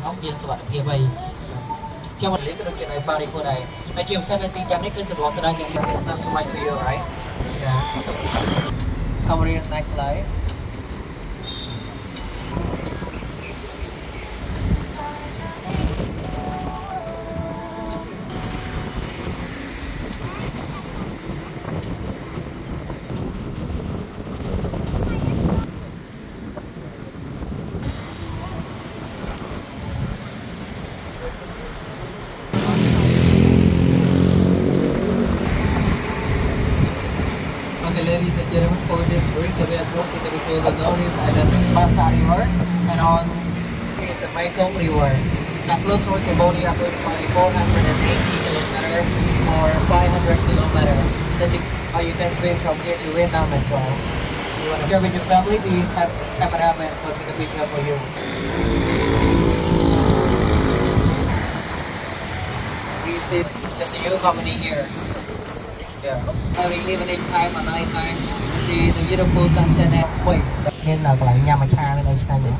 Không gì sao bạn kia vậy cho mình lấy cái chuyện này Paris của này I chịu xe này tin chắn đấy cứ sự đó tôi nhưng mà it's not too much for you right yeah Korean nightlife Okay, ladies and gentlemen, for the break that we are crossing the call the Norris Island Basa River and on is the Mekong River. That flows through Cambodia approximately 480 kilometer or 500 kilometer. That you, or you can swim from here to Vietnam as well. So you want to share with your family, we have cameraman for take a picture for you. You see, just a new company here. Yeah. Every evening time or night time, you see the beautiful sunset and wait. Nên là lại nhà mà cha bên đây cha nữa.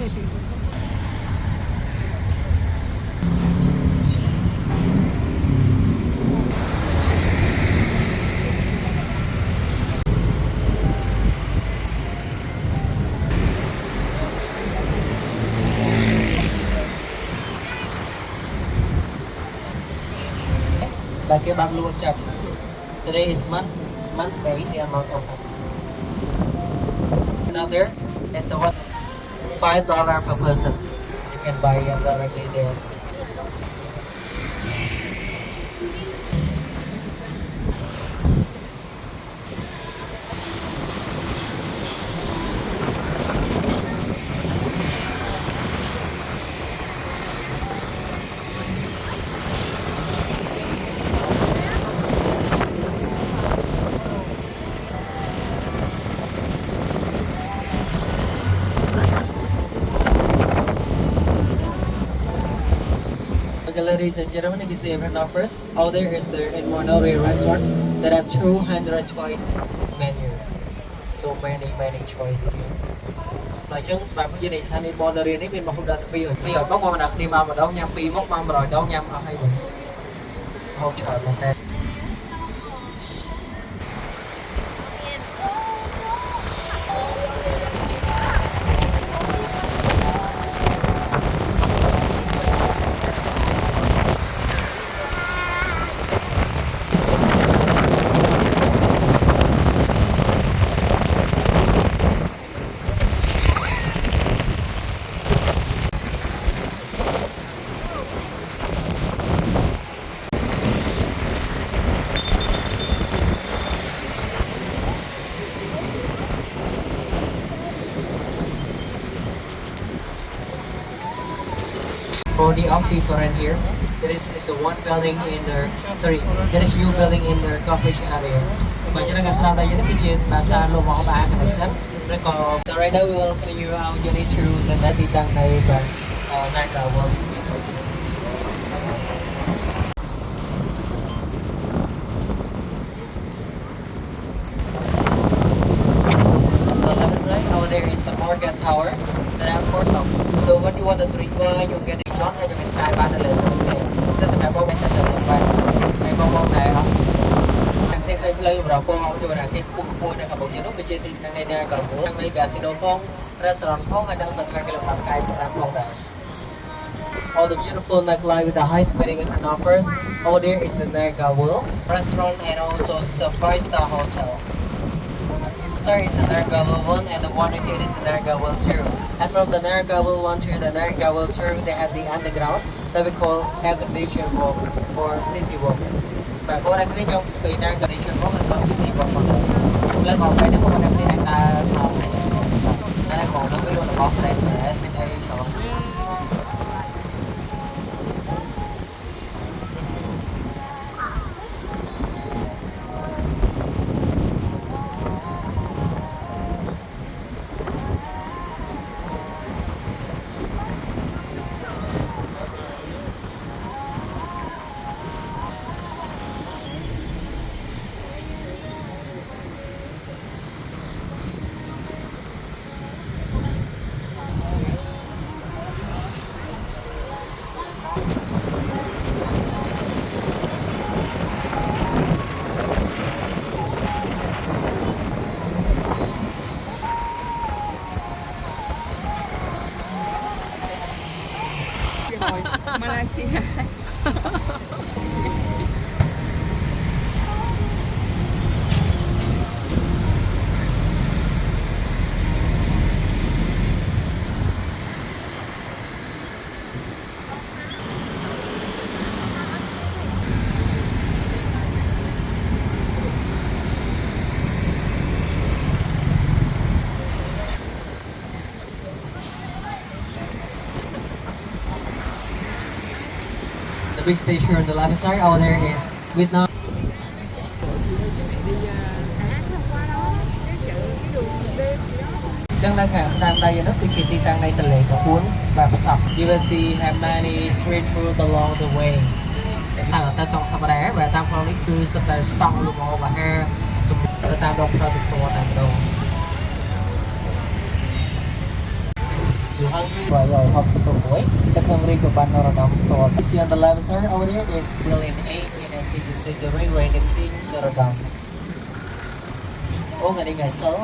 Là cái băng luôn chậm. Today is Monday, the amount of another is the what $5 per person. You can buy it directly there. Okay, ladies and gentlemen, you can see right now first. Out there is the Monori restaurant that have 200 choice menu. So many choice here. Nói chung bạn có gia đình tham gia Monori này bên mà không đã thực bây giờ bóc mà đặt đi mà đâu nhắm pi bóc mà rồi đâu nhắm ở hay vậy. Không chờ một cái. For the office around here, so this is the one building in the that is new building in the coverage area. Và cho nên là sau đây những cái chuyện mà xa lô mỏ ba connection. So right now we will continue our journey through the Natitang Naiva Naga World. On the left side, over there is the Morgan Tower that have 4 towers. So when you want to drink wine, you get it on and you sky ban the left. This is my mobile that my mobile now. Khi khơi play vào cô không cho bạn khi khu này các bộ như nó cái trên tin này nè còn sang đây casino phong restaurant phong hay đang sang cái làm cái làm phong này. All the beautiful nightlife with the high speeding and offers. Over there is the Naga World restaurant and also a 5-star hotel. Sorry, it's the Naga World 1 and the 188 is the Naga World 2. And from the Naga World 1 to the Naga World 2, they have the underground that we call air conditioned walk or city walk. Và có đang cái trong vì đang cần đi chuyên môn có city walk mà lên còn đây nếu mà đang đi đang ta phòng này đang còn nó cái luôn là bóc lên để xây chỗ. big station on the left side. Over there is Vietnam. Trong đây hàng sang đây nó từ chỉ tăng đây từ lệ cả cuốn và sọc. You will see have many street food along the way. Ta trong sapa đá và tam phongนี้คือสไตล์สตองลูกโอvà haสมตามดอกเราติดตัวตามดอกอยู่ห้างrồi học super boy các ngân riêng của ban nó đóng to. You see on the left side over there is still in 8 in city city rain in King Norodom. Oh ngày đi ngày sớm.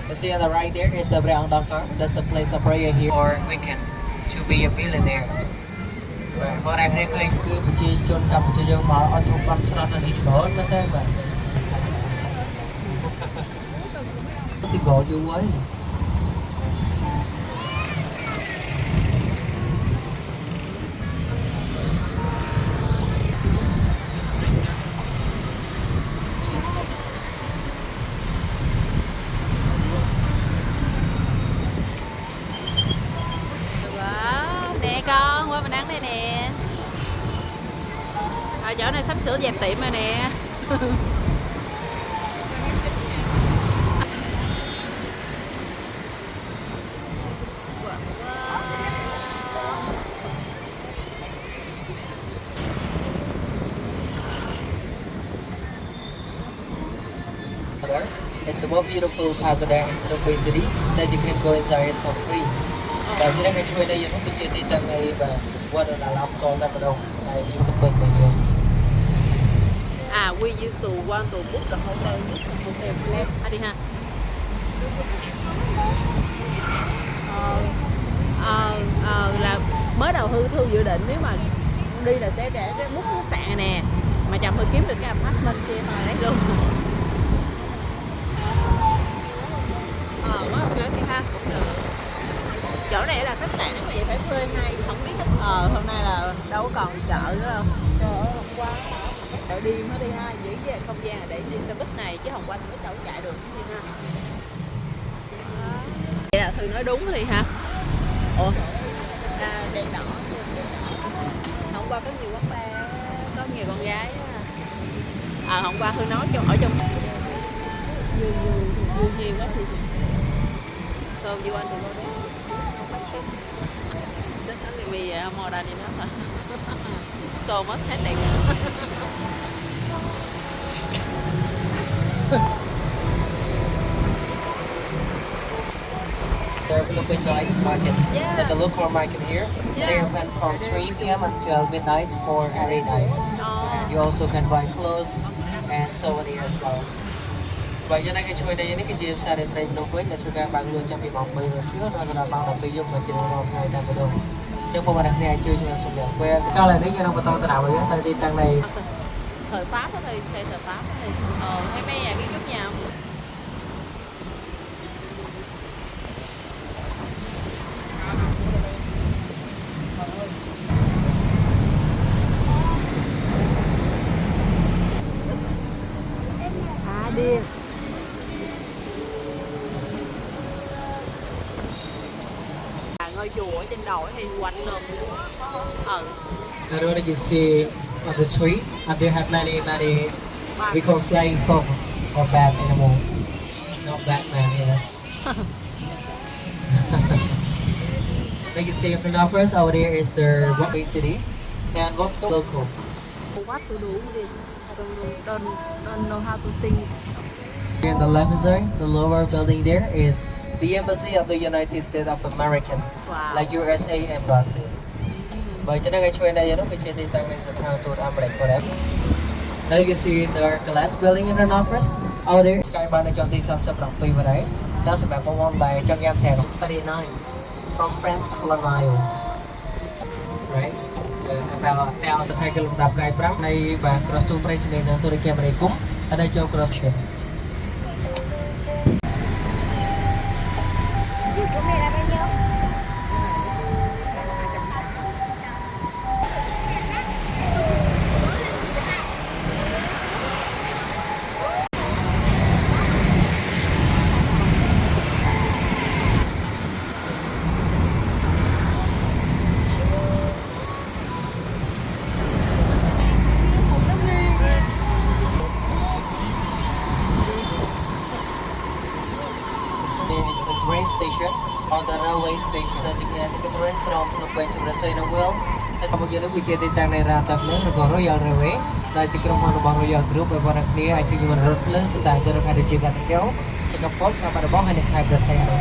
You see on the right there is the Breang Dakar. That's a place of prayer here or weekend to be a millionaire. Hôm nay thấy anh cứ chỉ chôn cầm cho dân mà ăn thùng băm salad là đi chỗ mất đấy mà. Xin gọi vô ấy. Con qua mình ăn đây nè. Ở chỗ này sắp sửa dẹp tiệm rồi nè. It's the most beautiful pagoda in Phnom City that you can go inside it for free. Và trên đây ngày chơi đây nó cứ chơi tây tầng này và qua đó là làm cho ra vào đâu này chúng ta bật mình luôn. We used to want to book the hotel plan. Đi ha. Là mới đầu Thư dự định nếu mà đi là sẽ để book khách sạn nè, mà chồng Thư kiếm được cái apartment kia mà lấy luôn. Quá ok đi ha, cũng được. Chỗ này là khách sạn mà vậy phải thuê ngay, không biết hôm nay là đâu có còn chợ nữa đâu. Hôm qua chợ đêm mới đi ha, giữ về không gian để đi xe buýt này chứ hôm qua xe buýt đâu có chạy được đi ha. Vậy là Thư nói đúng thì ha. Ủa? Đèn đỏ. Hôm qua có nhiều quán bar, có nhiều con gái á. Hôm qua Thư nói ở trong nhiều quá thì so you want to go there? Just only we more than enough. So much headache. There will be night market. Yeah. At the local market here, they open from 3 p.m. until midnight for every night. And you also can buy clothes and souvenirs as well. Vậy cho nên cái chuối đây cái chia sẻ đến đây nó quên là chúng ta bằng luôn trong cái bóng bơi và xíu nó là bằng đồng bơi dùng mà chỉ nó ngày ta phải đâu chứ không phải là ngày chơi cho nó sụp đổ quên cao là đến cái nó mà to nào vậy tới đi tăng này thời Pháp thì xe thời Pháp thì thấy mấy nhà kiến trúc nhà điên. Ngôi chùa ở trên đầu thì quanh luôn. I don't know you see on the tree and they have many we call flying fox or bat animal. Not Batman here. So you see in the first over there is the Waping City and Wapto local. What to do with it? Don't know how to think. In the left side, the lower building there is the embassy of the United States of America, Wow. like USA embassy. Bởi cho nên cái chuyện này nó phải trên thị tăng này sẽ thang tụt America của em. Now you can see the glass building in front of us. Over there, sky bar này chọn thị sắp sắp đồng tùy vào đấy. Sao sẽ bạn có món bài cho em xem 39 from French colonial, right? Và theo sẽ thay cái lục đạp gai prang này và cross president ng tôi camera cũng ở đây cho cross. train station or the railway station that you can take a train from Phnom Penh to Rasainawil. Tại một giờ lúc chia tin tăng này ra tập lớn rồi có Royal Railway là chỉ cần một bằng Royal Group và bằng này ai chỉ cần rất lớn tại tôi được hai được chia kéo thì các post các bạn bóc hay được hai Rasainawil.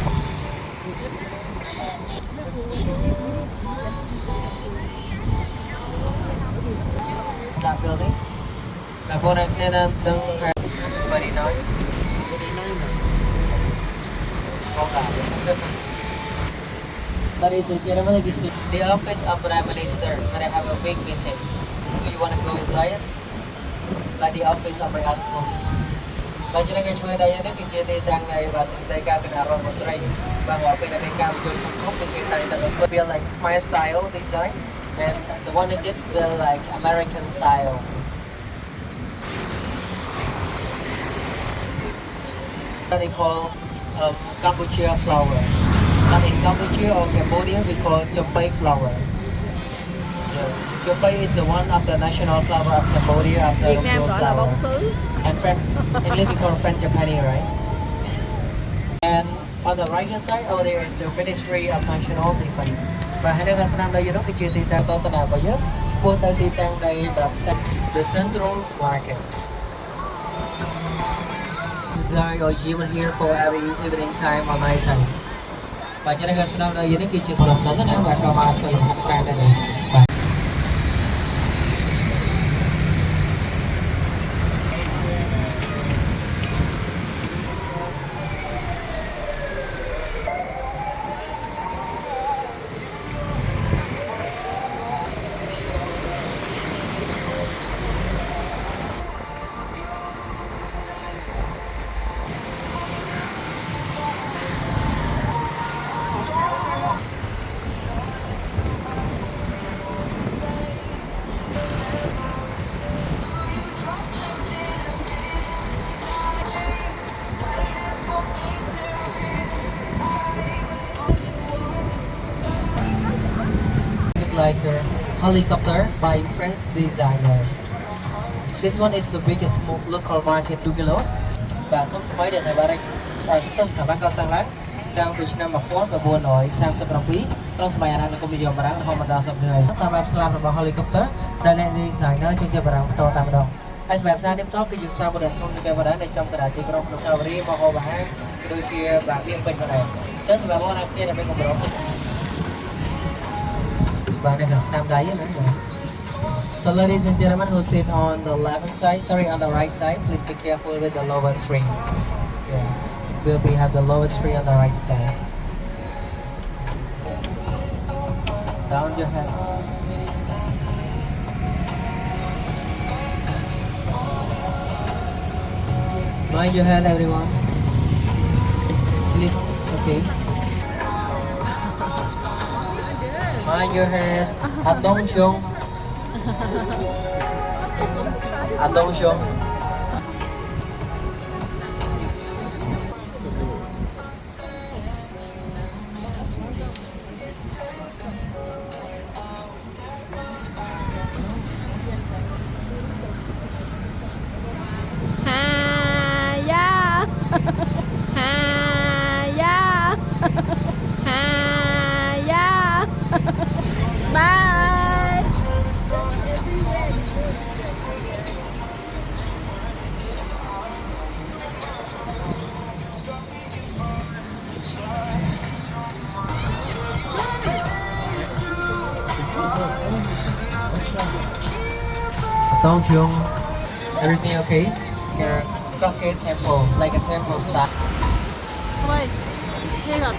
That building. Và bộ này nên là từng 29. Ladies and gentlemen, this is the office of Prime Minister. When I have a big meeting, do you want to go inside? Like the office of my uncle. Và cho nên cái chuyện đây nó chia đi tăng này và tới cả cái nào một train và họ bên này cam cho không được cái này tại vì build like my style design and the one that did build like American style. They call Cambodia flower. And in Cambodia or Cambodia, we call Chompei flower. Chompei is the one of the national flower of Cambodia after Việt Nam gọi là bông sứ. And French, English we call French Japanese, right? And on the right hand side over there is the Ministry of National Defense. Và hai nước Nam đây nó cái chia tì tăng to nào bây giờ, support tới tì tăng đây là the Central Market. Design or gym here for every evening time or night time. Và cho nên cái Nam đây nó cái chia sẻ nó cái nào và các bạn phải học cái này. Like a helicopter by French designer. This one is the biggest local market 2 kilo. Và thông mấy để thầy bà đây chúng tôi bán cao sang láng trang từ năm mặc quán và buôn nổi sang sắp đồng phí trong bài anh cũng bị dòng bà đáng không mà đào sắp người tham gia làm bằng helicopter đây là designer trên chơi bà đáng to tạm đồng ai sẽ làm sao tiếp tục cái dùng sao bà đáng không như cái bà đáng đây trong cái đại sĩ trong sao bà đi mà họ bán cái đôi chia bà biên bên này chứ sẽ bà bọn anh kia là bên cùng bà đó bà đây là Nam đáy nữa. So ladies and gentlemen who sit on the left side, sorry on the right side, please be careful with the lower tree. Yeah, we have the lower tree on the right side. Down your head. Mind your head, everyone. Sleep, okay. Mind your head. Attention. Attention. Haya. Haya. Haya. Bye. Attention. Everything okay? Your Koke temple, like a temple style. Ôi, thế rồi.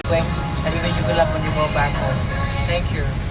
Wait, tadi juga lang mo back home. Thank you.